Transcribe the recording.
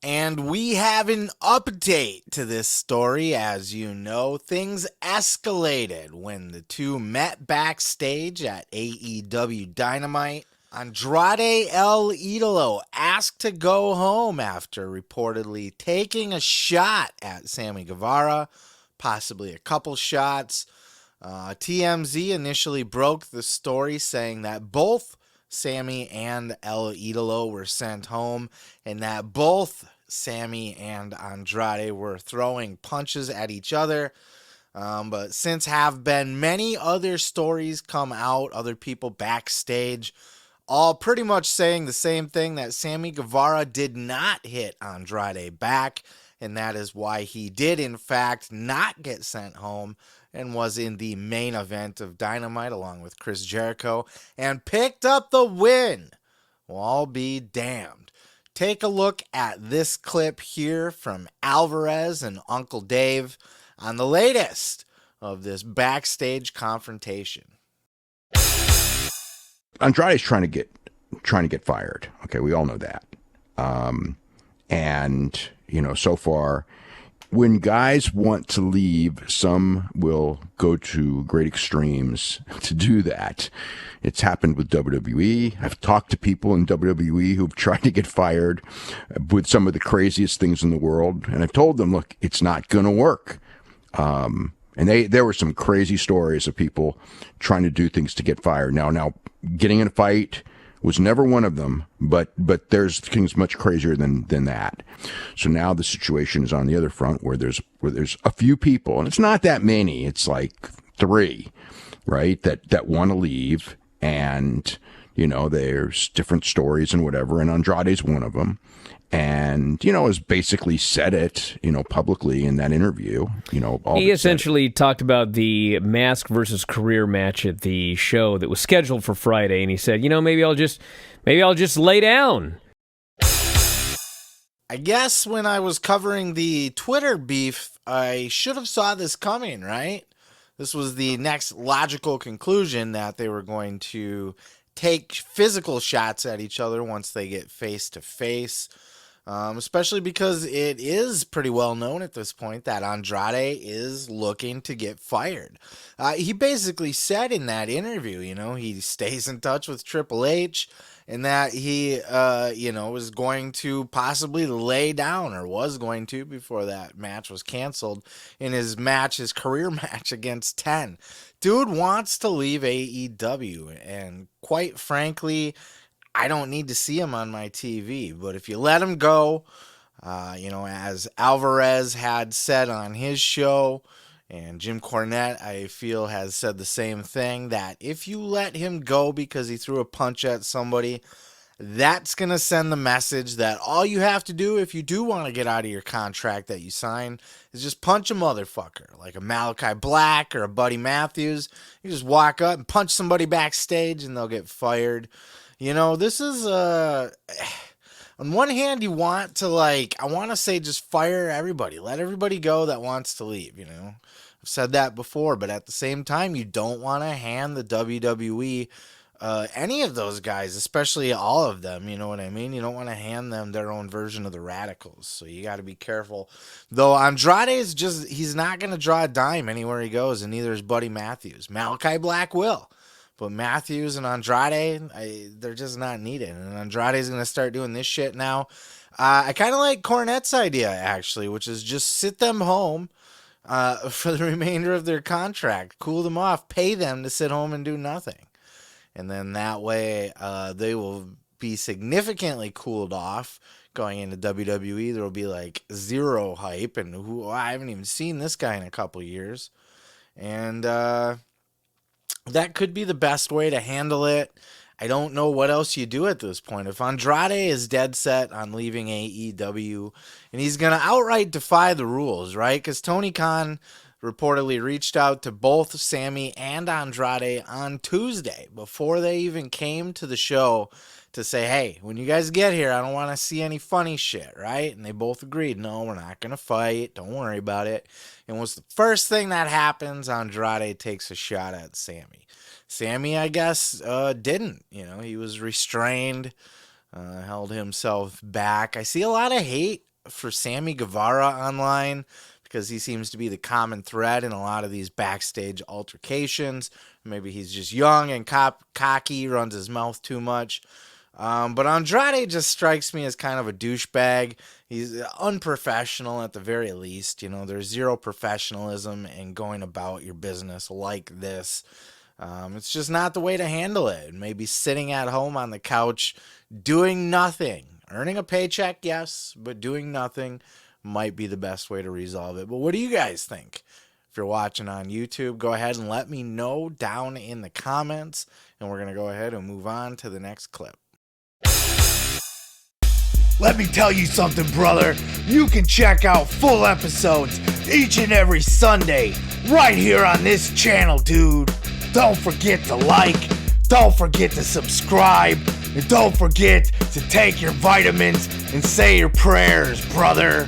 And we have an update to this story. As you know, things escalated when the two met backstage at AEW Dynamite. Andrade El Idolo asked to go home after reportedly taking a shot at Sammy Guevara, possibly a couple shots. TMZ initially broke the story saying that both Sammy and El Idolo were sent home and that both Sammy and Andrade were throwing punches at each other. But since have been many other stories come out, other people backstage, all pretty much saying the same thing, that Sammy Guevara did not hit Andrade back, and that is why he did, in fact, not get sent home and was in the main event of Dynamite along with Chris Jericho and picked up the win. Well, I'll be damned. Take a look at this clip here from Alvarez and Uncle Dave on the latest of this backstage confrontation. Andrade's trying to get fired. Okay, we all know that. And so far, when guys want to leave, some will go to great extremes to do that. It's happened with WWE. I've talked to people in WWE who've tried to get fired with some of the craziest things in the world, and I've told them, look, it's not going to work. And there were some crazy stories of people trying to do things to get fired. Now, getting in a fight was never one of them, but there's things much crazier than that. So now the situation is on the other front where there's a few people, and it's not that many. It's like 3, right? That want to leave, and there's different stories and whatever. And Andrade's one of them. And, has basically said it, publicly in that interview, He essentially talked about the mask versus career match at the show that was scheduled for Friday. And he said, maybe I'll just lay down. I guess when I was covering the Twitter beef, I should have saw this coming, right? This was the next logical conclusion, that they were going to take physical shots at each other once they get face to face. Especially because it is pretty well known at this point that Andrade is looking to get fired. He basically said in that interview, he stays in touch with Triple H, and that he, was going to possibly lay down, or was going to before that match was canceled, in his career match against 10. Dude wants to leave AEW, and quite frankly, I don't need to see him on my TV. But if you let him go, as Alvarez had said on his show, and Jim Cornette, I feel, has said the same thing, that if you let him go because he threw a punch at somebody, that's going to send the message that all you have to do if you do want to get out of your contract that you sign is just punch a motherfucker, like a Malachi Black or a Buddy Matthews. You just walk up and punch somebody backstage and they'll get fired. This is, on one hand, you want to, I want to say just fire everybody. Let everybody go that wants to leave, I've said that before, but at the same time, you don't want to hand the WWE, any of those guys, especially all of them, you know what I mean? You don't want to hand them their own version of the Radicals, so you got to be careful. Though Andrade he's not going to draw a dime anywhere he goes, and neither is Buddy Matthews. Malachi Black will. But Matthews and Andrade, they're just not needed. And Andrade's going to start doing this shit now. I kind of like Cornette's idea, actually, which is just sit them home for the remainder of their contract. Cool them off. Pay them to sit home and do nothing. And then that way they will be significantly cooled off going into WWE. There will be zero hype. And I haven't even seen this guy in a couple years. And that could be the best way to handle it. I don't know what else you do at this point. If Andrade is dead set on leaving AEW, and he's going to outright defy the rules, right? Because Tony Khan reportedly reached out to both Sammy and Andrade on Tuesday before they even came to the show to say, hey, when you guys get here, I don't want to see any funny shit, right? And they both agreed, no, we're not going to fight. Don't worry about it. And what's the first thing that happens? Andrade takes a shot at Sammy. Sammy, I guess, didn't. He was restrained, held himself back. I see a lot of hate for Sammy Guevara online, because he seems to be the common thread in a lot of these backstage altercations. Maybe he's just young and cocky, runs his mouth too much. But Andrade just strikes me as kind of a douchebag. He's unprofessional at the very least. You know, there's zero professionalism in going about your business like this. It's just not the way to handle it. Maybe sitting at home on the couch doing nothing. Earning a paycheck, yes, but doing nothing might be the best way to resolve it. But what do you guys think? If you're watching on YouTube, go ahead and let me know down in the comments. And we're going to go ahead and move on to the next clip. Let me tell you something, brother. You can check out full episodes each and every Sunday right here on this channel, dude. Don't forget to like, don't forget to subscribe, and don't forget to take your vitamins and say your prayers, brother.